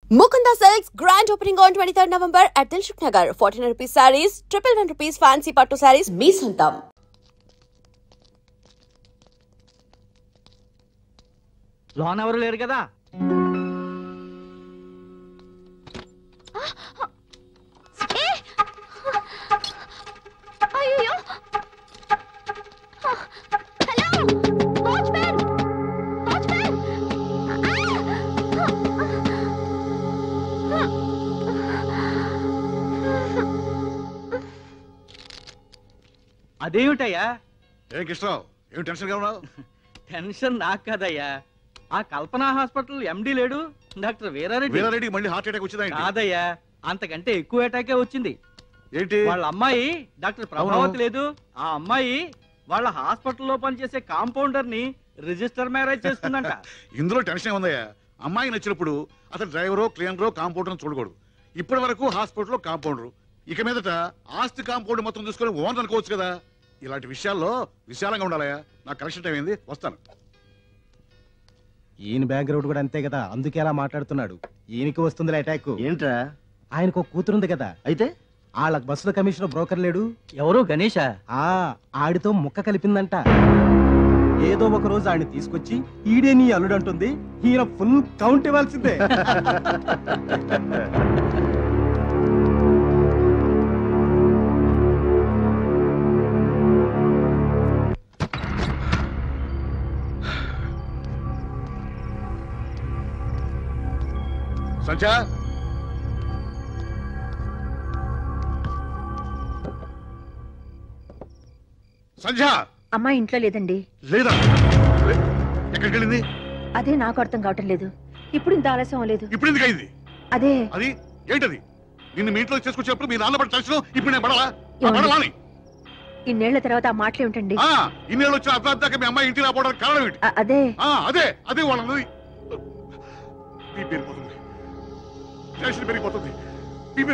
Mukunda Silks grand opening on 23rd November at Dilshuk Nagar. 1400 rupees sarees, 111 rupees fancy pattu sarees, me sontam. Loan ఎవరు లేరు కదా. అదేమిటయ్యా? ఏ కృష్ణరావు, ఏం tension గా ఉన్నావు? Tension నాకు కాదయ్యా, ఆ కల్పన హాస్పిటల్ ఎండి లేడు డాక్టర్ వీరారెడ్డి మళ్ళీ హార్ట్ అటాక్ వచ్చిందా? కాదయ్యా, అంతకంటే ఎక్కువ అటాకే వచ్చింది. ఏంటి? వాళ్ళ అమ్మాయి డాక్టర్ ప్రభావతి లేదు, ఆ అమ్మాయి వాళ్ళ హాస్పిటల్లో పనిచేసే కాంపౌండర్ ని రిజిస్టర్ మ్యారేజ్ చేస్తుందంట. ఇందులో టెన్షన్ ఏముందయ్యా? అమ్మాయి నచ్చినప్పుడు అతను డ్రైవరో క్లీనరో కాంపౌండర్ చూడకూడదు. ఇప్పటి వరకు హాస్పిటల్లో కాంపౌండర్, ఇక మీదట ఆస్తి కాంపౌండ్ మొత్తం చూసుకొని ఓనర్ అనుకోవచ్చు కదా. ఇలాంటి విషయాల్లో విశాలంగా ఉండాలయ్యా. నాకు కరెక్షన్ టైం అయింది, వస్తాను. ఈయన బ్యాక్గ్రౌండ్ కూడా అంతే కదా, అందుకే అలా మాట్లాడుతున్నాడు. ఈయనకి వస్తుందిలే అటాక్. ఏంట్రా? ఆయనకు ఒక కూతురుంది కదా, అయితే వాళ్ళ బస్సుల కమిషనర్ బ్రోకర్ లేడు ఎవరు? గణేషా? ఆడితో ముక్క కలిపిందంట. ఏదో ఒక రోజు ఆయన తీసుకొచ్చి ఈడే నీ అల్లుడు అంటుంది. ఈయన ఫుల్ కౌంట్ ఇవ్వాల్సిందే. సంధ్య, సంధ్య అమ్మా ఇంట్లో లేదండి. లేదా? ఎక్కడికి వెళ్ళింది? అదే నాకు అర్థం కావటం లేదు. ఇప్పుడు ఇంత ఆలస్యం లేదు. ఇప్పుడు ఎందుకు అయింది? అదే అది ఏంటది? నిన్ను మీ ఇంట్లో చేసుకొచ్చేప్పుడు మీ నాన్న పడి టెన్షన్, ఇప్పుడు నేను పడాలా? ఏమండి? పడాలని ఇన్నేళ్ల తర్వాత ఆ మాటలు ఏమిటండి? ఇన్నేళ్ళు వచ్చిన అర్థాక మీ అమ్మాయి ఇంటికి రాపోవడానికి కారణం ఏంటి? అదే అదే అదే వాళ్ళది. పెరిగిపోతుంది, టెన్షన్ పెరిగిపోతుంది. బీపీ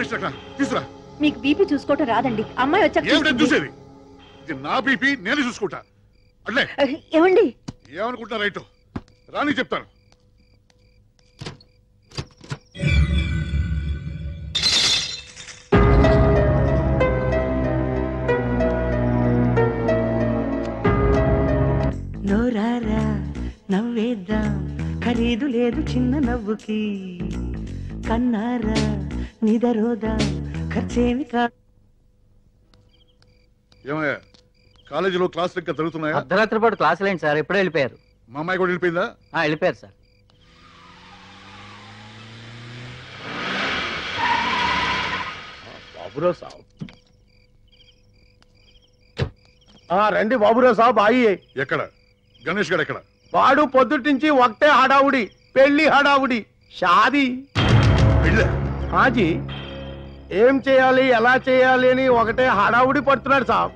తీసురా. మీకు బీపీ చూసుకోవటం రాదండి. అమ్మాయి ఏమిటని వచ్చాక చూసేది? ఇది నా బీపీ, నేను చూసుకుంటా. అట్లే ఏమండి? ఏమనుకుంటా రైట్ రాని చెప్తాను. నోరారా నవ్వేద్దాం, ఖరీదు లేదు చిన్న నవ్వుకి. కన్నారా నిదరోదా, ఖర్చేమి కాదు. ఏమయ్యా, కాలేజీలో క్లాసులు ఇంకా జరుగుతున్నాయా? అర్ధరాత్రి పాటు క్లాసులు ఏంటి సార్? ఎప్పుడే వెళ్ళిపోయారు. మా అమ్మాయి కూడా వెళ్ళిపోయిందా? వెళ్ళిపోయారు సార్. బాబురావు సాబ్, రండి బాబురావు సాబ్. అయ్యే ఎక్కడ? గణేష్ గారు ఎక్కడ? వాడు పొద్దుటించి ఒకటే హడావుడి, పెళ్లి హడావుడి, షాదీ. హాజీ ఏం చేయాలి, ఎలా చేయాలి అని ఒకటే హడావుడి పడుతున్నాడు సాబ్.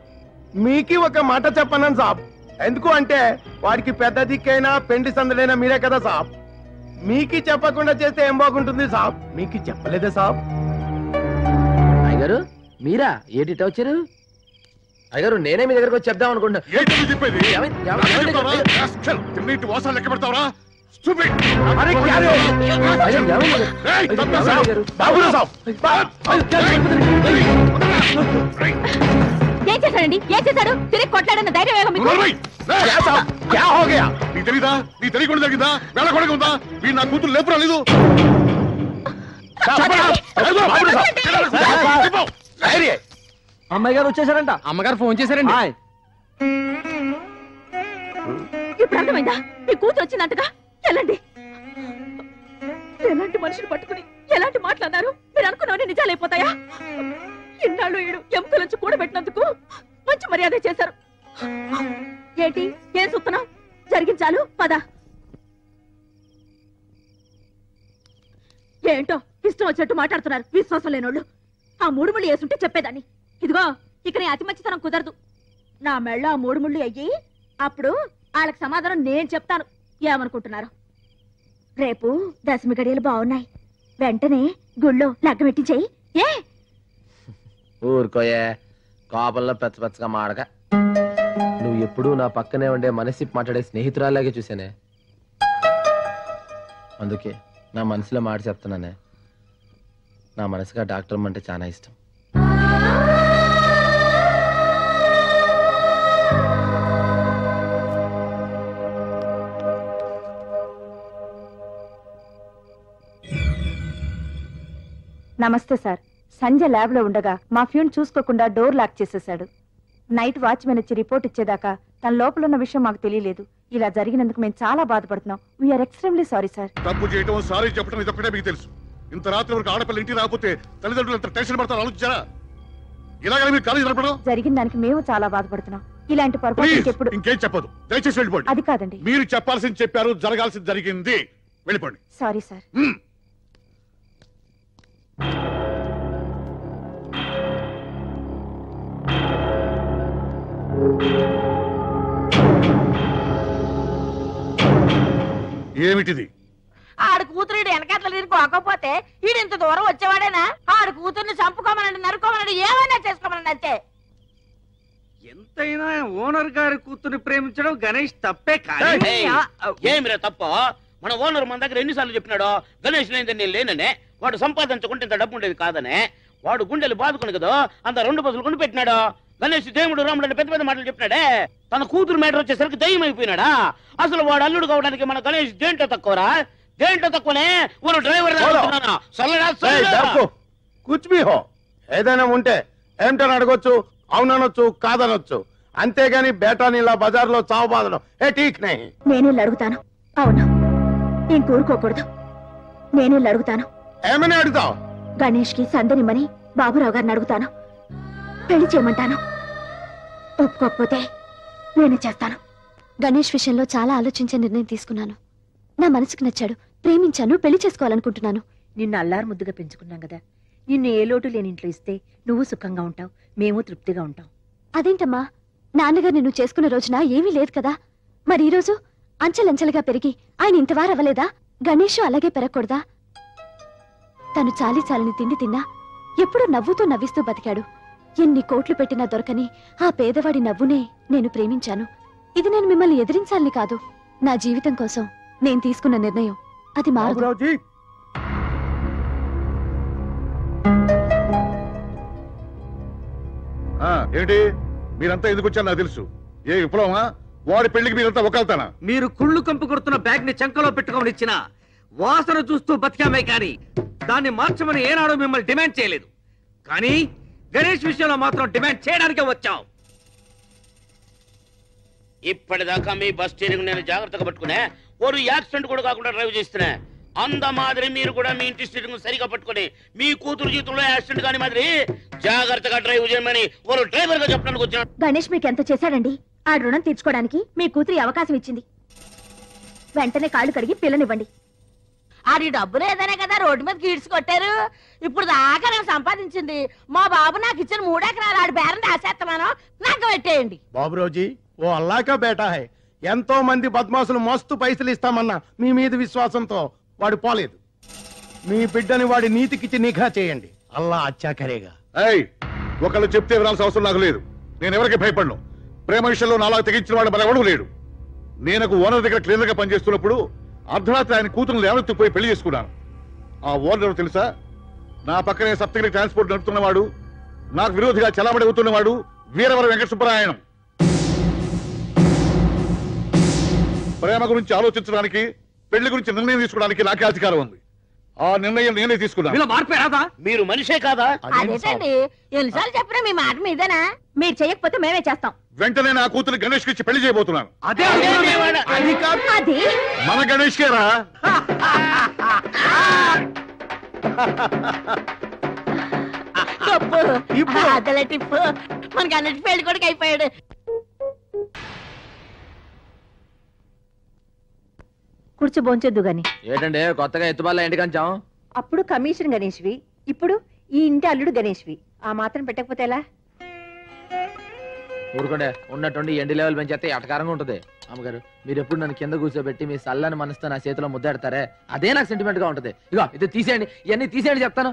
మీకి ఒక మాట చెప్పన్నాను సాబ్. ఎందుకు అంటే వాడికి పెద్ద దిక్కైనా పెండి సందడైనా మీరే కదా సాబ్. మీకి చెప్పకుండా చేస్తే ఏం బాగుంటుంది సాబ్? మీకి చెప్పలేదే సాబ్. అయ్యగారు మీరా? ఏటిట వచ్చారు? అయ్యగారు నేనే మీ దగ్గరకు వచ్చి చెప్దాం అనుకుంటున్నా. చెప్పేది వాసాలు లెక్క పెడతావరా? ఏం చేశాడండి? ఏం చేశాడు? తిరిగి కొట్లాడన్న ధైర్యం నీ తెలీదా? నీ తెలియకుండా జరిగిందా? వేళ కూడా ఉందా? వీడు నా కూతురు లేపు రాలేదు. అమ్మాయి గారు వచ్చేసారంట. అమ్మగారు ఫోన్ చేశారండి. ఇప్పుడు అర్థమైందా? మీ కూతురు వచ్చిందంటగా. వెళ్ళండి. ఎలాంటి మనుషులు పట్టుకుని ఎలాంటి మాట్లాడారు? మీరు అనుకున్నవన్నీ నిజాలైపోతాయా? ఇన్నాళ్ళు ఈడు ఎముకలంచి కూడబెట్టినందుకు మంచి మర్యాద చేశారు. ఏంటి ఏం చూస్తున్నాం? జరిగించాలు పద. ఏంటో ఇష్టం వచ్చినట్టు మాట్లాడుతున్నారు విశ్వాసం లేనోళ్ళు. ఆ 3 ముళ్ళు వేసుంటే చెప్పేదాన్ని. ఇదిగో ఇక నీ అతి మంచితనం కుదరదు. నా మెళ్ళ ఆ 3 ముళ్ళు అయ్యి అప్పుడు వాళ్ళకి సమాధానం నేను చెప్తాను. ఏమనుకుంటున్నారు? రేపు దశమి గడియలు బాగున్నాయి. వెంటనే గుళ్ళో లగ్గం పెట్టించేయి. ఏ ఊరుకోయే, కోపంలో పెచ్చగా మాడక. నువ్వు ఎప్పుడూ నా పక్కనే ఉండే మనసి మాట్లాడే స్నేహితురాలాగే చూసానే. అందుకే నా మనసులో మాట చెప్తున్నానే, నా మనసుగా డాక్టర్ అంటే చాలా ఇష్టం. నమస్తే సార్. సంజయ్ ల్యాబ్ లో ఉండగా మా ఫ్యూన్ చూసుకోకుండా డోర్ లాక్ చేసేశాడు. నైట్ వాచ్మెన్ వచ్చి రిపోర్ట్ ఇచ్చేదాకా తన లోపల ఉన్న విషయం మాకు తెలియలేదు. ఇలా జరిగినందుకు మేము చాలా బాధపడుతున్నాం. We are extremely sorry sir. తప్పు చేయటం సారీ చెప్పడం ఇదొక్కటే మీకు తెలుసు. ఇంత రాత్రి వరకు ఆడపిల్ల ఇంటికి రాకపోతే తల్లిదండ్రులు ఎంత టెన్షన్ పడతారు ఆలోచించారా? ఇలాగ మీరు కాలేజీ నడపడం జరిగిన దానికి మేము చాలా బాధపడుతున్నాం. ఇలాంటి పొరపాటు ఎప్పుడు ఇంకేం చెప్పదు. దయచేసి వెళ్ళిపోండి. అది కాదండి. మీరు చెప్పాల్సింది చెప్పారు, జరగాల్సింది జరిగింది. వెళ్ళిపోండి. Sorry sir. ఏమిటిది? ఆడు కూతురు వెనకాతలు తిరిగిపోకపోతే ఈడు ఇంత దూరం వచ్చేవాడేనా? ఆడు కూతుర్ని చంపుకోమనండి, నరుకోమనండి, ఏమైనా చేసుకోమనండి అంతే. ఎంతైనా ఓనర్ గారి కూతుర్ని ప్రేమించడం గణేష్ తప్పే కానీ ఏమిరా తప్ప? మన ఓనర్ మన దగ్గర ఎన్నిసార్లు చెప్పినాడో గణేష్ లేదని నేను లేననే, వాడు సంపాదించుకుంటే ఇంత డబ్బు ఉండేది కాదనే. వాడు గుండెలు బాదుకుని కదా అంత 2 బస్సులు కొని పెట్టినాడు. గణేష్ దేవుడు రాముడు అని పెద్ద పెద్ద మాటలు చెప్పినాడే. తన కూతురు మేటర్ వచ్చేసరికి దయ్యం అయిపోయినాడా? అసలు వాడు అల్లుడు కావడానికి మన గణేష్ దేంట్లో తక్కువరా? దేంట్లో తక్కువనే? ఓ డ్రైవర్ కూర్చుమి హో. ఏదైనా ఉంటే ఏమిటని అడగొచ్చు, అవుననొచ్చు, కాదనొచ్చు. అంతేగాని బేటాని ఇలా బజార్లో చావు బాధడం ఏ ఠీక్ నహీ. నేనే అడుగుతాను. అవును, నేను కూరుకోకూడదు. నేనే అడుగుతాను. ఏమని అడుగుతావు? గణేష్ కి సందనిమ్మని బాబురావు గారిని అడుగుతాను. పెళ్లి చేయమంటాను. ఒప్పుకోకపోతే నేనే చేస్తాను. గణేష్ విషయంలో చాలా ఆలోచించే నిర్ణయం తీసుకున్నాను. నా మనసుకు నచ్చాడు, ప్రేమించాను, పెళ్లి చేసుకోవాలనుకుంటున్నాను. నిన్ను అల్లారు ముద్దుగా పెంచుకున్నాం కదా. నిన్ను ఏ లోటు లేని ఇంట్లో ఇస్తే నువ్వు సుఖంగా ఉంటావు, మేము తృప్తిగా ఉంటాం. అదేంటమ్మా, నాన్నగారు నిన్ను చేసుకున్న రోజున ఏమీ లేదు కదా. మరి ఈ రోజు అంచెలంచెలుగా పెరిగి ఆయన ఇంతవారవ్వలేదా? గణేష్ అలాగే పెరగకూడదా? తను చాలి చాలని తిండి తిన్నా ఎప్పుడూ నవ్వుతూ నవ్విస్తూ బతికాడు. ఎన్ని కోట్లు పెట్టినా దొరకని ఆ పేదవాడి నవ్వునే నేను ప్రేమించాను. ఇది నేను మిమ్మల్ని ఎదిరించాలని కాదు. నా జీవితం కోసం నేను తీసుకున్న నిర్ణయం. అది మారదు. ఏంటి మీరంతా ఎందుకు వచ్చారు నాకు తెలుసు. ఏ విప్లవమా? వాడి పెళ్లికి మీరంతా ఒకళ్తానా? మీరు కుళ్ళు కంపు కొడుతున్న బ్యాగ్ ని చంకలో పెట్టుకొని ఇచ్చిన వాసన చూస్తూ బతికామే కానీ దాన్ని మార్చమని ఏనాడో మిమ్మల్ని డిమాండ్ చేయలేదు. కానీ గణేష్ విషయంలో మాత్రం డిమాండ్ చేయడానికే వచ్చాం. ఇప్పటిదాకా మీ బస్ స్టీరింగ్ నేను జాగ్రత్తగా పట్టుకునే, ఓరు యాక్సిడెంట్ కూడా కాకుండా డ్రైవ్ చేస్తున్నా. అంద మాదిరి మీరు కూడా మీ ఇంటి స్టీరింగ్ సరిగా పట్టుకుని మీ కూతురు జీవితంలో యాక్సిడెంట్ కాని మాదిరి జాగ్రత్తగా డ్రైవ్ చేయమని ఓరు డ్రైవర్ గా చెప్పడానికి వచ్చాను. గణేష్ మీకు ఎంత చేశాడండి? ఆ రుణం తీర్చుకోవడానికి మీ కూతురి అవకాశం ఇచ్చింది. వెంటనే కాళ్ళు కడిగి పిల్లనివ్వండి. ఆడి డబ్బు లేదనే కదా రోడ్డు మీద గీడ్స్ కొట్టారు. ఇప్పుడు దాకా నేను సంపాదించింది మా బాబు నాకు ఇచ్చిన 3 ఎకరాలు ఆడి బేరం రాసేస్తాను, నాకు పెట్టేయండి. బాబురావుజీ ఓ అల్లాకా బేటా హై. ఎంతో మంది బద్మాసులు మస్తు పైసలు ఇస్తామన్నా మీ మీద విశ్వాసంతో వాడు పోలేదు. మీ బిడ్డని వాడి నీతికిచ్చి నిఘా చేయండి. అల్లా అచ్చా కరేగా. ఒకళ్ళు చెప్తే వినాల్సిన అవసరం నాకు లేదు. నేను ఎవరికి భయపడను. ప్రేమ విషయంలో నాలా తెగించిన వాడు మరెవడూ లేడు. నేను ఓనర్ దగ్గర క్లీనర్ గా పనిచేస్తున్నప్పుడు అర్ధరాత్రి ఆయన కూతురు లేవనెత్తిపోయి పెళ్లి చేసుకున్నాను. ఆ ఓనర్ తెలుసా? నా పక్కనే సప్తగిరి ట్రాన్స్పోర్ట్ నడుపుతున్నవాడు, నాకు విరోధిగా చలామణి అవుతున్నవాడు వీరవర వెంకట సుబ్బరాయణం. ప్రేమ గురించి ఆలోచించడానికి, పెళ్లి గురించి నిర్ణయం తీసుకోవడానికి నాకే అధికారం ఉంది. ఆ నిర్ణయం నేనే తీసుకున్నాను. మార్పే రాదా? మీరు మనిషే కాదా? అదేంటండి ఎన్నిసార్లు చెప్పినా మీ మాట మీదేనా? మీరు చేయకపోతే మేమే చేస్తాం. వెంటనే నా కూతురు గణేష్ కి ఇచ్చి పెళ్లి చేయబోతున్నాను. అది మన గణేష్ కేరా? టిప్పు మనకి అన్నిటి పెళ్లి కొడుకు అయిపోయాడు. కూర్చో భోంచొద్దు గాని. ఏంటంటే కొత్తగా ఎత్తుబాల ఇంటి కంచాం? అప్పుడు కమిషన్ గణేష్వి, ఇప్పుడు ఈ ఇంటి అల్లుడు గణేష్వి. ఆ మాత్రం పెట్టకపోతే ఎలా? ఊరుకోండే, ఉన్నట్టుండి ఎండి లెవెల్ పెంచేస్తే ఎటకారంగా ఉంటుంది. అమ్మగారు మీరు ఎప్పుడు నన్ను కింద కూర్చోబెట్టి మీ సల్లని మనసుతో నా చేతిలో ముద్దాడతారే, అదే నాకు సెంటిమెంట్ గా ఉంటది. ఇగో ఇది తీసేయండి, ఇవన్నీ తీసేయండి చెప్తాను.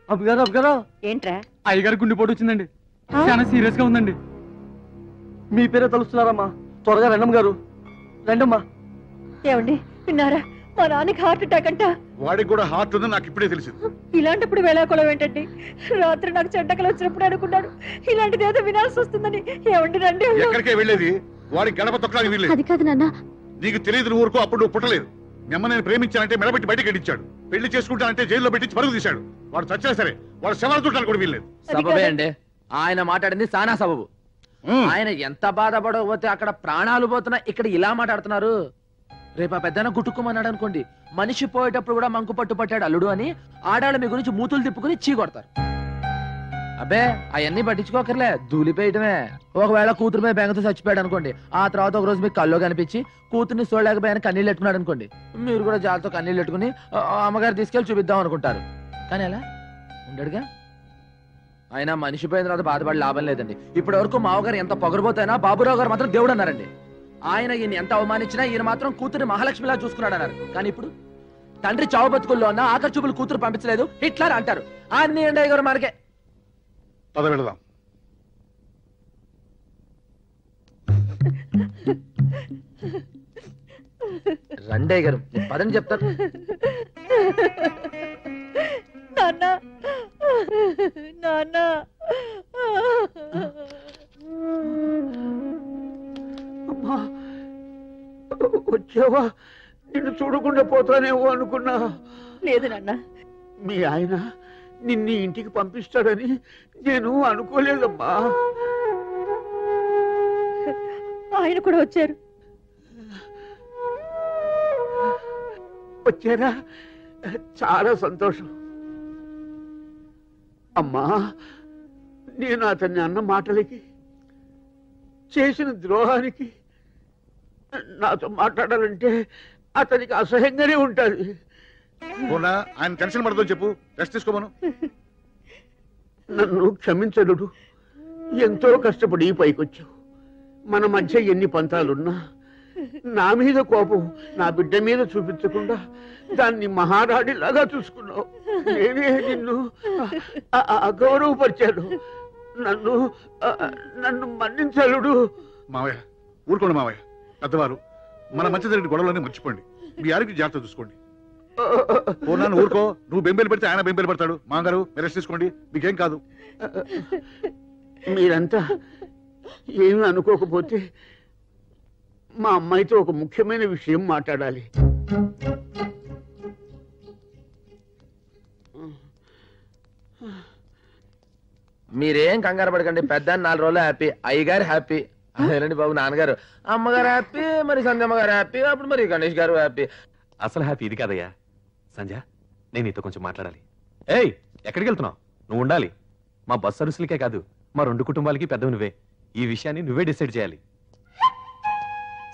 అబ్బగారు ఏంట్రా? అయ్యగారు గుండెపోటు వచ్చిందండి, చాలా సీరియస్ గా ఉందండి. మీ పేరే తలుస్తున్నారమ్మా, త్వరగా రండమ్మ గారు, రండమ్మా. ఏమండి విన్నారా? మా నాన్నకి హార్ట్ అటాక్ అంట. వాడికి కూడా హార్ట్ ఉందని నాకు ఇప్పుడే తెలిసింది. ఇలాంటప్పుడు వేళాకుళం ఏంటండి? రాత్రి నాకు చెడ్డకలు వచ్చినప్పుడు అనుకున్నాడు ఇలాంటిది ఏదో వినాల్సి వస్తుందని. ఏమండి రండి. ఎక్కడికే వెళ్ళేది? వాడికి గడప తొక్కడానికి వీల్లేదు. అది కాదు నాన్న. నీకు తెలియదు ఊరుకో. అప్పుడు నువ్వు పుట్టలేదు. మీ అమ్మ నేను ప్రేమించానంటే మెడబెట్టి బయటకి ఎడించాడు. పెళ్లి చేసుకుంటానంటే జైల్లో పెట్టించి పరుగు తీశాడు. వాడు చచ్చినా సరే వాడు శవాలు చుట్టాలు కూడా వీల్లేదు. సబబే అండి ఆయన మాట్లాడింది సానా సబబు. ఆయన ఎంత బాధపడకపోతే అక్కడ ప్రాణాలు పోతున్నా ఇక్కడ ఇలా మాట్లాడుతున్నారు. రేపు ఆ పెద్దన గుట్టుకోమన్నాడు అనుకోండి, మనిషి పోయేటప్పుడు కూడా మంకు పట్టు పట్టాడు అల్లుడు అని ఆడాళ్ళ మీ గురించి మూతులు తిప్పుకుని చీ కొడతారు. అబ్బే అవన్నీ పట్టించుకోకర్లే, దూలిపోయటమే. ఒకవేళ కూతురు మీద బెంగతో చచ్చిపోయాడు అనుకోండి, ఆ తర్వాత ఒక రోజు మీకు కల్లో కనిపించి కూతుర్ని చూడలేకపోయాను కన్నీళ్ళు పెట్టుకున్నాడు అనుకోండి, మీరు కూడా జాలతో కన్నీళ్ళు పెట్టుకుని అమ్మగారు తీసుకెళ్లి చూపిద్దాం అనుకుంటారు. కానీ అలా ఉండడుగా. ఆయన మనిషి పోయిన తర్వాత బాధపడి లాభం లేదండి. ఇప్పటి వరకు మావగారు ఎంత పొగరబోతైనా బాబురావు గారు మాత్రం దేవుడు అన్నారండి. ఆయన ఈయన ఎంత అవమానించినా ఈయన మాత్రం కూతురు మహాలక్ష్మిలా చూసుకున్నాడు అన్నారు. కానీ ఇప్పుడు తండ్రి చావు బతుకుల్లో ఉన్న ఆఖరి చూపులు కూతురు పంపించలేదు హిట్లర్ అంటారు. అన్ని అండయ్య గారు మనకే పదవెడదాం. రండయ్య గారు పదని చెప్తారు. నాన్న నాన్న వచ్చావా? నిన్ను చూడకుండా పోతానేమో అనుకున్నా. లేదు నాన్న. మీ ఆయన నిన్ను ఇంటికి పంపిస్తాడని నేను అనుకోలేదమ్మా. ఆయన కూడా వచ్చారు. వచ్చారా? చాలా సంతోషం. అమ్మా, నేను అతన్ని అన్న మాటలకి చేసిన ద్రోహానికి నాతో మాట్లాడాలంటే అతనికి అసహ్యంగానే ఉంటుంది. ఆయన టెన్షన్ పడదో చెప్పు, రెస్ట్ తీసుకోమను. నన్ను క్షమించడు. ఎంతో కష్టపడి పైకొచ్చావు. మన మధ్య ఎన్ని పంతాలున్నా నా మీద కోపం నా బిడ్డ మీద చూపించకుండా దాన్ని మహారాణిలాగా చూసుకున్నావు. నేనే నిన్ను అగౌరవపరిచాను. నన్ను నన్ను మన్నించలుడు. మావయ్య ఊరుకోండి మావయ్య. పెద్దవారు మన మధ్య జరిగిన గొడవలన్నీ మర్చిపోండి. మీ ఆరోగ్యం జాగ్రత్త చూసుకోండి. పూర్ణాన్ని ఊరుకో. నువ్వు బెంబేలు పెడితే ఆయన బెంబేలు పడతాడు. మామగారు రెస్ట్ తీసుకోండి, మీకేం కాదు. మీరంతా ఏమి అనుకోకపోతే మా అమ్మాయితో ఒక ముఖ్యమైన విషయం మాట్లాడాలి. మీరేం కంగారు పడకండి. పెద్ద 4 రోజులు హ్యాపీ, అయ్యగారు హ్యాపీ. అదేనండి బాబు, నాన్నగారు అమ్మగారు హ్యాపీ, మరి సంధ్యమ్మ గారు హ్యాపీ, అప్పుడు మరి గణేష్ గారు హ్యాపీ. అసలు హ్యాపీ ఇది కాదయ్యా. సంధ్య, నేను నీతో కొంచెం మాట్లాడాలి. ఏయ్, ఎక్కడికి వెళ్తున్నావు? నువ్వు ఉండాలి. మా బస్ సర్వీసులకే కాదు, మా 2 కుటుంబాలకి పెద్దవి నువ్వే. ఈ విషయాన్ని నువ్వే డిసైడ్ చేయాలి.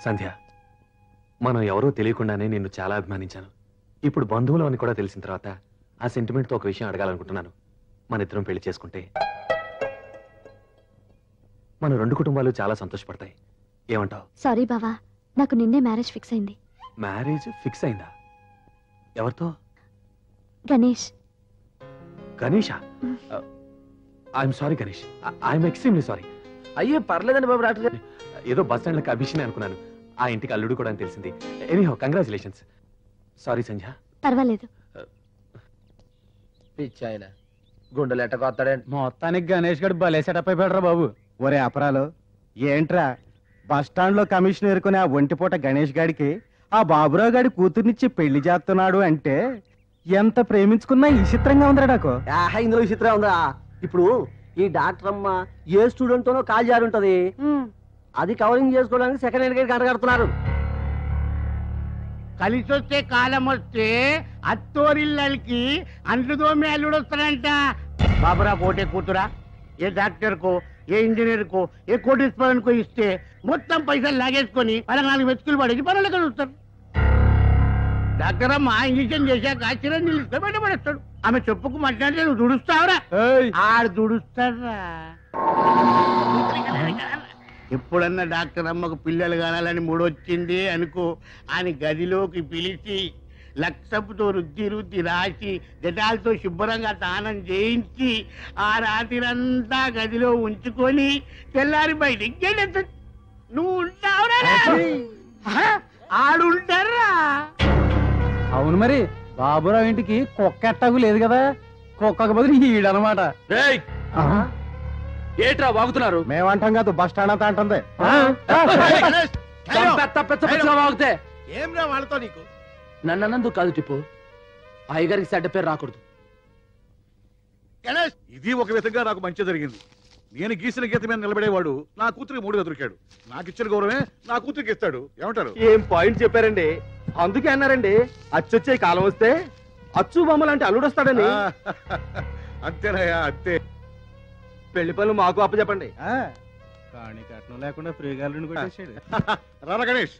సంధ్య, మనం ఎవరో తెలియకుండానే నిన్ను చాలా అభిమానించాను. ఇప్పుడు బంధువులు అని కూడా తెలిసిన తర్వాత ఆ సెంటిమెంట్తో ఒక విషయం అడగాలనుకుంటున్నాను. మన ఇద్దరం పెళ్లి చేసుకుంటే మన 2 కుటుంబాలు చాలా సంతోషపడతాయి. ఏమంటావు? సారీ బావా, నాకు నిన్నే మ్యారేజ్ ఫిక్స్ అయింది. మ్యారేజ్ ఫిక్స్ అయిందా? ఎవరితో? Ganesh. Ganesha? I'm sorry Ganesh, I'm extremely sorry. అయ్యో పర్లేదండి బాబు, డాక్టర్ గారు. ఏదో బస్ స్టాండ్ లో అభిషేక్ అనుకున్నాను. ఆ ఇంటికి అల్లుడు కూడా అని తెలిసింది. Anyhow congratulations. సారీ సంధ్య. పర్వాలేదు. పిచ్చాయన గుండెలు ఎట్టకొస్తాడండి. మొత్తానికి గణేష్ గడు భలే సెటప్ అయిపోయాడు బాబు. ఒరే అపరాలు, ఏంట్రా బస్ స్టాండ్ లో కమిషన్ ఎరుకుని ఆ ఒంటిపూట గణేష్ గాడికి ఆ బాబురావు గాడి కూతుర్నిచ్చి పెళ్లి చేస్తున్నాడు అంటే ఎంత ప్రేమించుకున్నా ఈ చిత్రంగా ఉందిరా నాకు. ఇందులో ఈ చిత్రం ఉందా? ఇప్పుడు ఈ డాక్టర్ అమ్మ ఏ స్టూడెంట్ తోనో కాల్ జారి ఉంటది, అది కవరింగ్ చేసుకోవడానికి సెకండ్ హ్యాండ్ గేట్ కడగడుతున్నారు. కలిసి వస్తే కాలం వస్తే అత్తోరిల్లకి అంట్లు తోమి అల్లుడు వస్తాడంట. బాబురా పోటే కూతురా ఏ డాక్టర్ కో, ఏ ఇంజనీర్ కో, ఏ కోటీశ్వరన్ కో ఇస్తే మొత్తం పైసలు లాగేసుకొని 14 వెతుకులు పడేసి పనులు కలుస్తారు. డాక్టర్ అమ్మ ఇంజక్షన్ చేశాక చిరంజీవి బయటపడేస్తాడు. ఆమె చెప్పుకు మాట్లాడితే నువ్వు దుడుస్తావురా? ఆడు దుడుస్తారా? ఎప్పుడన్నా డాక్టర్ అమ్మకు పిల్లలు కానాలని మూడొచ్చింది అనుకో, ఆయన గదిలోకి పిలిచి లక్షపుతో రుద్ది రాసి జటాలతో శుభ్రంగా స్నానం చేయించి ఆ రాత్రిరంతా గదిలో ఉంచుకొని తెల్లారి బయటికి గెలుతుంది. నువ్వు ఉంటావురా? ఆడుంటారా? అవును మరి బాబురావు ఇంటికి కుక్క ఎట్టాగు లేదు కదా, కుక్కకు బదులు ఈడనమాట. ఏట్రా వాగుతున్నారు? మేమంటాం కాదు, బస్ స్టాండ్ అంతా అంటుంది. వాగితే ఏం రా వాళ్ళతో నీకు? నన్ను అన్నందుకు కాదు టిప్పు, అయ్యగారికి చెడ్డ పేరు రాకూడదు. ఇది ఒక విధంగా నాకు మంచి జరిగింది. నేను గీసిన గీత మీద నిలబడేవాడు నా కూతురికి మూడుగా దొరికాడు. నాకు ఇచ్చిన గౌరవమే నా కూతురికి ఇస్తాడు. ఏమంటారు? ఏం పాయింట్ చెప్పారండి. అందుకే అన్నారండి అచ్చొచ్చే కాలం వస్తే అచ్చు బొమ్మ లాంటి అల్లుడు వస్తాడని. అంతేనయ్యా, అంతే. పెళ్లి పనులు మాకు అప్పచెప్పండి. కానీ కట్నం లేకుండా ఫ్రీగా కొట్టేసాడు. రారా గణేష్,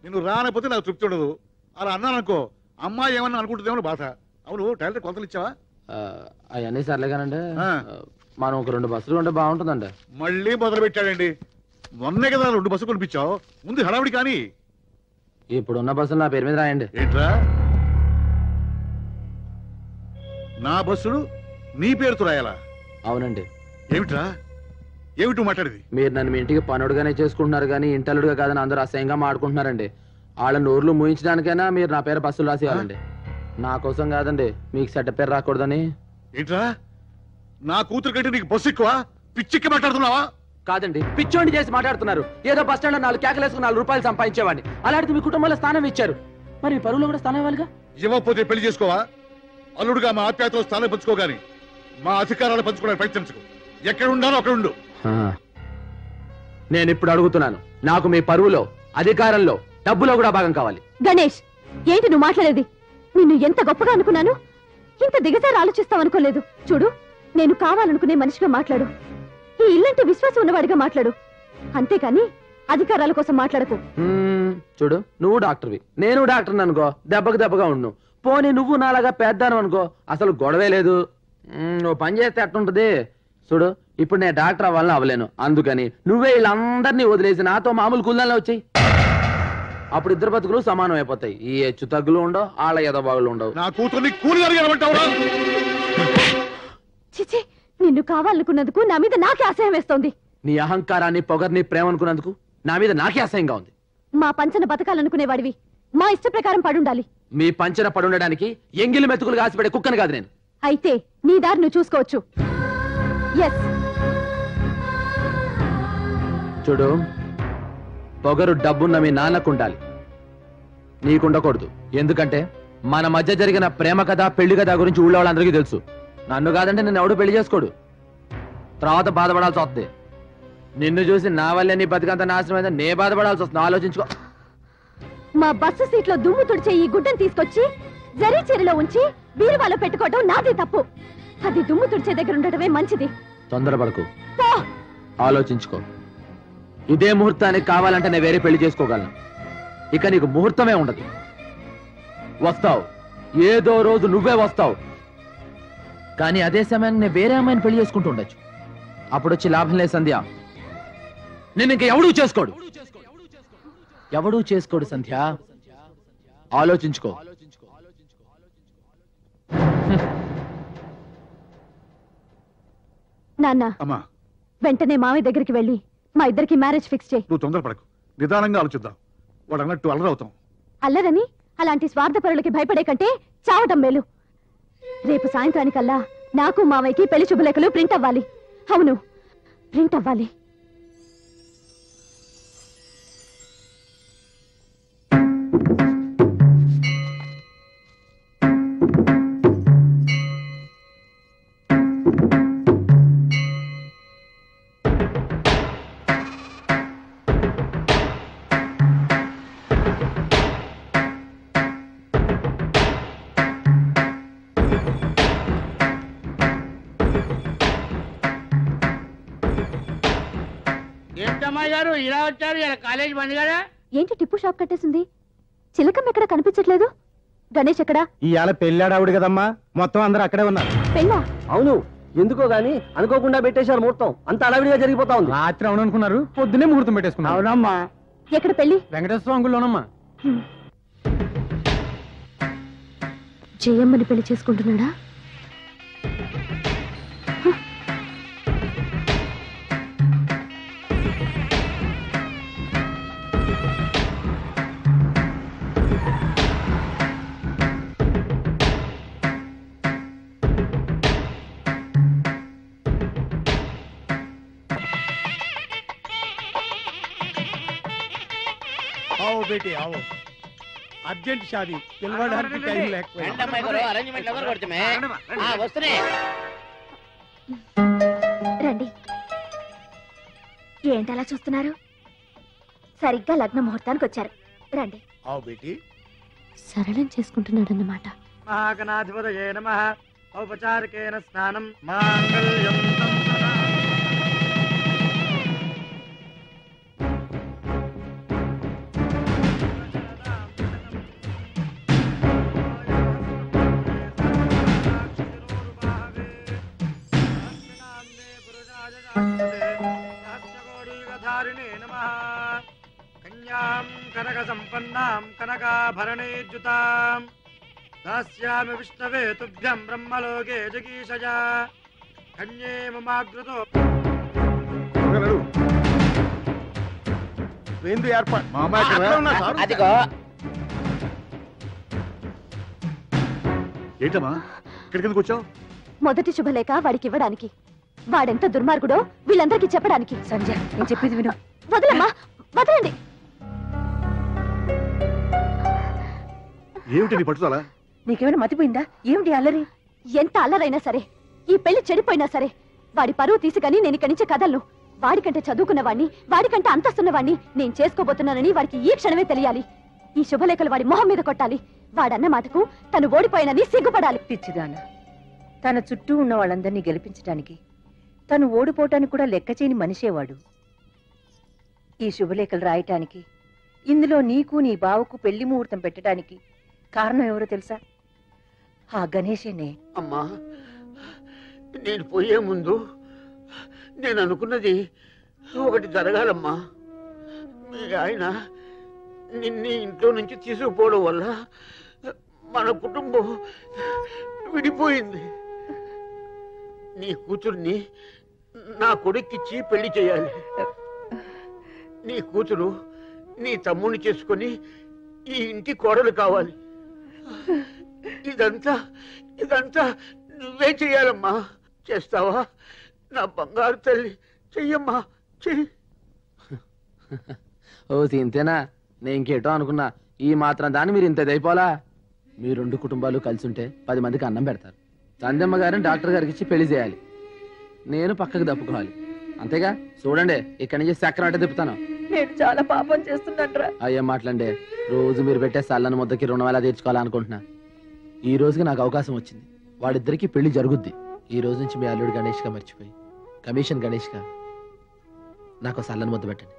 నిన్ను రానపోతే నాకు తృప్తి ఉండదు. అలా అన్నాననుకో అమ్మాయి ఏమన్నా అనుకుంటుందేమో బాధ. అవును, టైలర్ కొలతలు ఇచ్చావా? అవన్నీ సర్లేగానండి, మనం ఒక 2 బస్సులు ఉంటే బాగుంటుందండి. మళ్ళీ మొదలు పెట్టాడండి. మొన్నే కదా 2 బస్సులు కొనిపించావు. ముందు హడావిడి కానీ. ఇప్పుడున్న బస్సులు నా పేరు మీద రాయండి. ఏంట్రా, నా బస్సులు నీ పేరుతో రాయాలా? అవునండి. ఏమిట్రా, ఏమిటో మాట్లాడేది? మీరు నన్ను మీ ఇంటికి పనుడుగానే చేసుకుంటున్నారు కానీ ఇంటలుడుగా కాదని అందరూ అసహ్యంగా మాడుకుంటున్నారండి. వాళ్ళ నోర్లు మూయించడానికైనా మీరు నా పేరు బస్సులు రాసేయాలండి. నా కోసం కాదండి, మీకు చెడ్డ పేరు రాకూడదని. ఏంట్రా, నా కూతురు కంటే నీకు బస్సు ఎక్కువ? పిచ్చిక్కి మాట్లాడుతున్నావా? కాదండి, పిచ్చోండి చేసి మాట్లాడుతున్నారు. ఏదో బస్ స్టాండ్ లో 4 కేకలేసుకుని 4 రూపాయలు సంపాదించేవాడిని. అలాంటిది మీ కుటుంబంలో స్థానం ఇచ్చారు, మరి మీ పరువులో కూడా స్థానం ఇవ్వాలిగా. ఇవ్వకపోతే పెళ్లి చేసుకోవా? అల్లుడుగా మా ఆప్యాయతలో స్థానం పంచుకోగాని మా అధికారాలు పంచుకోవడానికి ప్రయత్నించుకో. ఎక్కడ ఉండాలో అక్కడ ఉండు. నేను ఇప్పుడు అడుగుతున్నాను, నాకు మీ పరువులో, అధికారంలో, డబ్బులో కూడా భాగం కావాలి. గణేష్, ఏంటి నువ్వు మాట్లాడేది? నిన్ను ఎంత గొప్పగా అనుకున్నాను, ఇంత దిగజారి ఆలోచిస్తావనుకోలేదు. చూడు, నేను కావాలనుకునే మనిషిగా మాట్లాడు, ఈ ఇల్లంటే విశ్వాసం ఉన్నవాడిగా మాట్లాడు, అంతేకాని అధికారాల కోసం మాట్లాడకు. చూడు, నువ్వు డాక్టర్వి, నేను డాక్టర్ని అనుకో, దెబ్బకు దెబ్బగా ఉండు. పోనీ నువ్వు నాలాగా పెద్దాను అనుకో, అసలు గొడవే లేదు. నువ్వు పని చేస్తే ఎట్టుంటది? చూడు, ఇప్పుడు నేను డాక్టర్ అవ్వాలని అవ్వలేను, అందుకని నువ్వే వీళ్ళందరినీ వదిలేసి నాతో మామూలు కుల్లాల్లో వచ్చాయి. అప్పుడు ఇద్దరు బతుకులు సమానం అయిపోతాయి. ఈ హెచ్చు తగ్గులు ఉండవు, ఆళ్ళ ఎదబాగులు ఉండవు. నా కూతుర్ని చిచి, నిన్ను కావాలనుకున్నందుకు నా మీద నాకే అసహ్యం వేస్తోంది. నీ అహంకారాన్ని, పొగర్ని, ప్రేమ అనుకున్నందుకు నా మీద నాకే అసహ్యంగా ఉంది. మా పంచన బతకాలనుకునేవాడివి, మా ఇష్ట ప్రకారం పడుండాలి. మీ పంచన పడుండడానికి ఎంగిలి మెతుకులు కాసిపడే కుక్కను కాదు నేను. అయితే నీ దారి నువ్వు చూసుకోవచ్చు. ఎస్, చూడు, పొగరు డబ్బున్న మీ నాన్నకుండాలి, నీకుండకూడదు. ఎందుకంటే మన మధ్య జరిగిన ప్రేమ కథ, పెళ్లి కథ గురించి ఊళ్ళో వాళ్ళందరికీ తెలుసు. నన్ను కాదంటే నేను ఎవడు పెళ్లి చేసుకోడు, తర్వాత బాధపడాల్సి వస్తుంది. నిన్ను చూసి నా వల్లే నీ బతికంత నాశనం అయితే నే బాధపడాల్సి వస్తుంది. ఆలోచించుకో. మా బస్సు సీట్లో దుమ్ము తుడిచే ఈ గుడ్డను తీసుకొచ్చి జరీ చీరలో ఉంచి బీరువాలో పెట్టుకోవడం నాదే తప్పు. అది దుమ్ము తుడిచే దగ్గర ఉండటమే మంచిది. తొందరపడకు, ఆలోచించుకో. ఇదే ముహూర్తానికి కావాలంటే నేను వేరే పెళ్లి చేసుకోగలను. ఇక నీకు ముహూర్తమే ఉండదు. వస్తావు, ఏదో రోజు నువ్వే వస్తావు, కానీ అదే సమయాన్ని నేను వేరే అమ్మాయిని పెళ్లి చేసుకుంటూ ఉండొచ్చు. అప్పుడు వచ్చి లాభం లేదు సంధ్య, నేను ఇంక ఎవడూ చేసుకోడు. ఎవడూ చేసుకోడు సంధ్య, ఆలోచించుకో. నాన్న, వెంటనే మావయ్య దగ్గరికి వెళ్ళి మా ఇద్దరికి మ్యారేజ్ ఫిక్స్ చేయి. నువ్వు తొందరపడకు, నిదానంగా ఆలోచిద్దాం. వాడు అన్నట్టు అల్లరవుతాం. అల్లరని అలాంటి స్వార్థపరులకి భయపడే కంటే చావటం మేలు. రేపు సాయంత్రానికల్లా నాకు మావయ్యకి పెళ్లి శుభలేఖలు ప్రింట్ అవ్వాలి. అవును, ప్రింట్ అవ్వాలి. ఏంటమ్మాయి గారు ఇలా వచ్చారు? ఇలా కాలేజ్ బంద్ కదా? ఏంటి టిప్పు షాప్ కట్టేసింది? చిలకం ఎక్కడ కనిపించట్లేదు. గణేష్ ఎక్కడా? ఇవాళ పెళ్ళాడావుడు కదమ్మా, మొత్తం అందరూ అక్కడే ఉన్నారు. పెళ్ళా? అవును, ఎందుకో గాని అనుకోకుండా పెట్టేశారు ముహూర్తం. అంత అడవిడిగా జరిగిపోతా ఉంది. రాత్రి అవును అనుకున్నారు, పొద్దునే ముహూర్తం పెట్టేసుకున్నారు. అవునమ్మా. ఎక్కడ పెళ్లి? వెంకటేశ్వర అంగుల్లోనమ్మా. జయమ్మని పెళ్లి చేసుకుంటున్నాడా? आओ बेटे आओ అర్జెంట్ షాదీ పిలవడానికి టైం లేకపోయింది అరేంజ్మెంట్ ఎవరు కొడుతుమే వస్తునే రండి. ఏంటి అలా చూస్తున్నారు? సరిగ్గా లగ్న ముహూర్తానికి వచ్చారు. రండి. आओ बेटी సరళం చేసుకుంటున్నాడన్నమాట. మహాగణాధిపతయే నమః. ఔపచారికేన స్నానం మాంగళ్యం కన్యాం కనక సంపన్నాం కనకాభరణేర్జుతాం దాస్యామి విష్ణవే తుభ్యం బ్రహ్మలోకే జగీషజా కన్యే మమాగ్రతో వేందు ఏర్పాటు అదిగో ఏంటమ్మా ఇక్కడికి వచ్చావు? మొదటి శుభలేఖ వాడికి ఇవ్వడానికి. వాడెంత దుర్మార్గుడో వీళ్ళందరికీ చెప్పడానికి. సంజయ్ నేను చెప్పేది విను. వదలమ్మా, వదలండి. ఏమిటి నీ పట్టుదల? నీకేమైనా మతిపోయిందా? ఏమిటి అల్లరి? ఎంత అల్లరైనా సరే, ఈ పెళ్లి చెడిపోయినా సరే, వాడి పరువు తీసుకని నేను ఇక్కడి నుంచి కదలను. వాడికంటే చదువుకున్నవాణ్ణి, వాడికంటే అంతస్తున్నవాణ్ణి నేను చేసుకోబోతున్నానని వాడికి ఈ క్షణమే తెలియాలి. ఈ శుభలేఖలు వాడి మొహం మీద కొట్టాలి. వాడన్న మాటకు తను ఓడిపోయినని సిగ్గుపడాలి. పిచ్చిదాన, తన చుట్టూ ఉన్న వాళ్ళందరినీ గెలిపించడానికి తను ఓడిపోవటానికి కూడా లెక్క చేయని మనిషేవాడు. ఈ శుభలేఖలు రాయటానికి, ఇందులో నీకు నీ బావకు పెళ్లి ముహూర్తం పెట్టడానికి కారణం ఎవరో తెలుసా? ఆ గణేశేనే. అమ్మా, నేను పోయే ముందు నేను అనుకున్నది ఒకటి జరగాలమ్మా. మీ ఆయన నిన్ను ఇంట్లో నుంచి తీసుకుపోవడం వల్ల మన కుటుంబం విడిపోయింది. నీ కూతుర్ని నా కొడుక్కిచ్చి పెళ్లి చేయాలి. నీ కూతురు నీ తమ్ముడిని చేసుకొని ఈ ఇంటి కోడలు కావాలి. ఇదంతా నువ్వే చెయ్యాలమ్మా. చేస్తావా? నా బంగారు తల్లి, చెయ్యమ్మా, చెయ్యి. ఓ ఇంతేనా? నేను ఇంకేటో అనుకున్నా. ఈ మాత్రం దాన్ని మీరు ఇంత దైపోలా? మీ రెండు కుటుంబాలు కలిసి ఉంటే 10 మందికి అన్నం పెడతారు. సందమ్మ గారిని డాక్టర్ గారికి ఇచ్చి పెళ్లి చేయాలి. నేను పక్కకు తప్పుకోవాలి. అంతేగా? చూడండి, ఇక్కడి నుంచి చక్రం అంటే తిప్పుతాను. నేను చాలా పాపం చేస్తున్నాను. అయ్యేం మాట్లాడండి. రోజు మీరు పెట్టే సల్లని ముద్దకి రుణం ఎలా తీర్చుకోవాలనుకుంటున్నా. ఈ రోజుకి నాకు అవకాశం వచ్చింది. వాడిద్దరికి పెళ్లి జరుగుద్ది. ఈ రోజు నుంచి మీ అల్లుడు గణేష్ గా మర్చిపోయి కమిషన్ గణేష్ గా నాకు సల్లని ముద్ద పెట్టండి.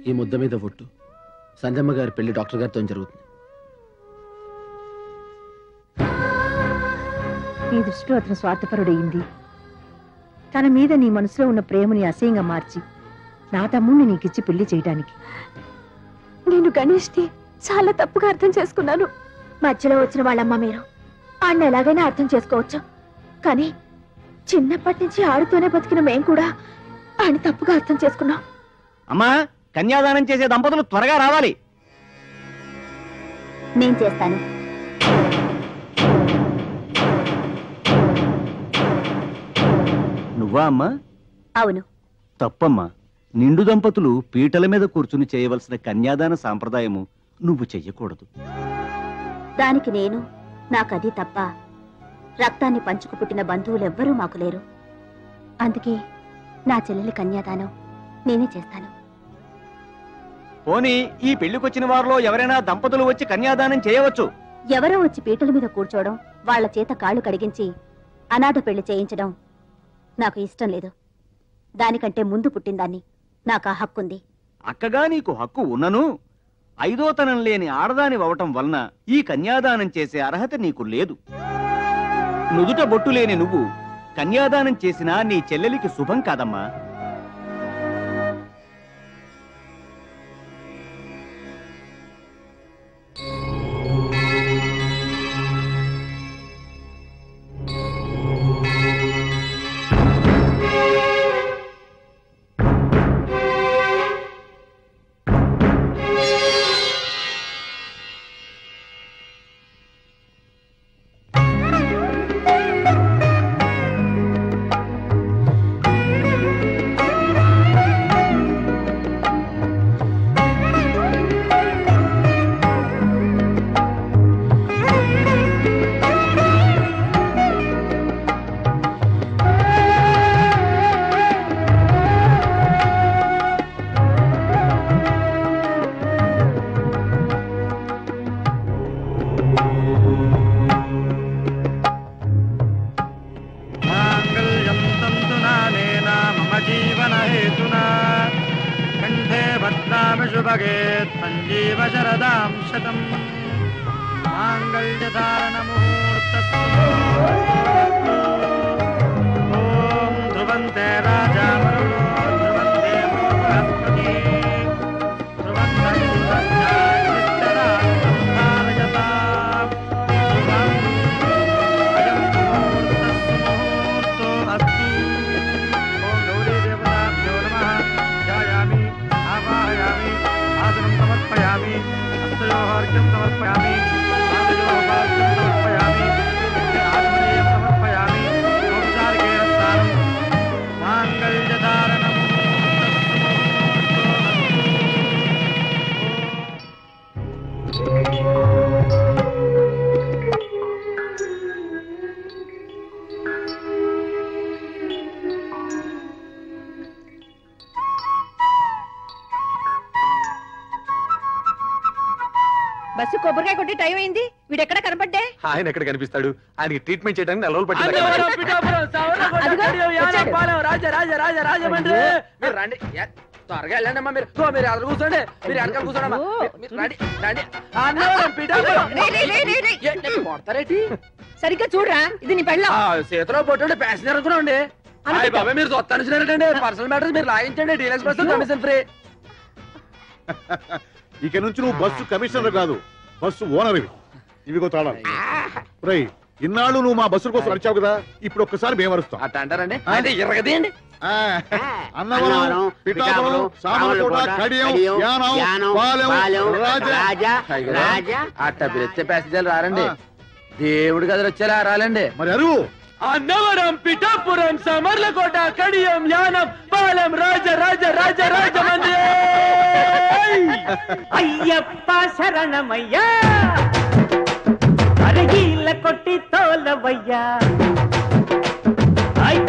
ఈ ముద్ద మీద ఒట్టు, సంజమ్మ గారి పెళ్లి డాక్టర్ గారితో జరుగుతుంది. నీ దృష్టిలో అతను స్వార్థపరుడయింది. తన మీద నీ మనసులో ఉన్న ప్రేమని అసహ్యంగా మార్చి నా తమ్ముడిని నీకిచ్చి పెళ్లి చేయడానికి. నేను గణేష్ని చాలా తప్పుగా అర్థం చేసుకున్నాను. మధ్యలో వచ్చిన వాళ్ళమ్మ మీరు ఆయన ఎలాగైనా అర్థం చేసుకోవచ్చు, కానీ చిన్నప్పటి నుంచి ఆడుతూనే బతికిన మేం కూడా ఆయన తప్పుగా అర్థం చేసుకున్నాం. అమ్మా, కన్యాదానం చేసే దంపతులు త్వరగా రావాలి. నేను చేస్తాను. నువ్వా అమ్మా? అవును. తప్పమ్మా. నిండు దంపతులు పీటల మీద కూర్చుని చేయవలసిన కన్యాదాన సాంప్రదాయము నువ్వు చెయ్యకూడదు. దానికి నేను, నాకది తప్ప రక్తాన్ని పంచుకు పుట్టిన బంధువులెవ్వరూ మాకు లేరు. అందుకే నా చెల్లెలి కన్యాదానం నేనే చేస్తాను. పోనీ ఈ పెళ్లికొచ్చిన వారిలో ఎవరైనా దంపతులు వచ్చి కన్యాదానం చేయవచ్చు. ఎవరో వచ్చి పీటల మీద కూర్చోవడం, వాళ్ల చేత కాళ్ళు కడిగించి అనాథ పెళ్లి చేయించడం నాకు ఇష్టం లేదు. దానికంటే ముందు పుట్టిందాన్ని నాకు ఆ హక్కుంది. అక్కగా నీకు హక్కు ఉన్నను, ఐదోతనం లేని ఆడదాని అవటం వలన ఈ కన్యాదానం చేసే అర్హత నీకు లేదు. నుదుట బొట్టు లేని నువ్వు కన్యాదానం చేసినా నీ చెల్లెలికి శుభం కాదమ్మా. సంజీవ శరదాం శతం మాంగళ్యధారణముహూర్తస్తు ఓం ధ్రువంతే రాజా ధ్రువంతే బృహస్పతి ధ్రువంతం సమర్పయామి హస్తయోర్ఘ్యం సమర్పయామి పాదయోర్ఘ్యం సమర్పయామి ఆత్మనీయం సమర్పయామి ఔపచారికేణ స్నానం మాంగళ్యధారణం బస్సు కొబ్బరికాయ కొట్టి టైం అయింది. వీడెక్కడ కనపడ్డే? ఆయన ఎక్కడ కనిపిస్తాడు? ఆయనకి ట్రీట్మెంట్ చేయడానికి నెల రోజులు రండి త్వరగా వెళ్ళండి అమ్మా. మీరు మీరు ఎదురు కూర్చోండి, మీరు వెనకాల కూర్చోండి. రండి రండి కొడతారేటి? సరిగ్గా చూడరా, ఇది నీ పెళ్ళ. చేతిలో పొట్టు ప్యాసింజర్ అనుకున్నాండి. బాబా మీరు చూస్తానండి. పర్సనల్ మ్యాటర్స్ మీరు లాగించండి. Deluxe bus commission free. ఇక నుంచి నువ్వు బస్సు కమిషనర్ కాదు, బస్సు ఓనర్. ఇవిగో తాళాలు. రై, ఇన్నాళ్ళు నువ్వు మా బస్సు కోసం నడిచావు కదా, ఇప్పుడు ఒక్కసారి మేము అరుస్తాం. అట్ట అంటారండి. అయితే ఇరగదేయండి. అన్నవరం, పిఠాపురం, సామర్లకోట, కడియం, యానం, పాలెం, రాజా. అట్ట పిలిస్తే ప్యాసింజర్లు రారండి. దేవుడి గదిలో వచ్చేలా రాలండి. మరి అరువు. అన్నవరం, పిఠాపురం, సమర్లకోట, కడియం, యానం, పాలెం, రాజమండ్రి. అయ్యప్ప శరణమయ్యా, అరగీల కొట్టి తోలవయ్యా,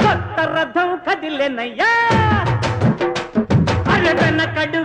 కొత్త రథం కదిలేనయ్యా, అరగన కడు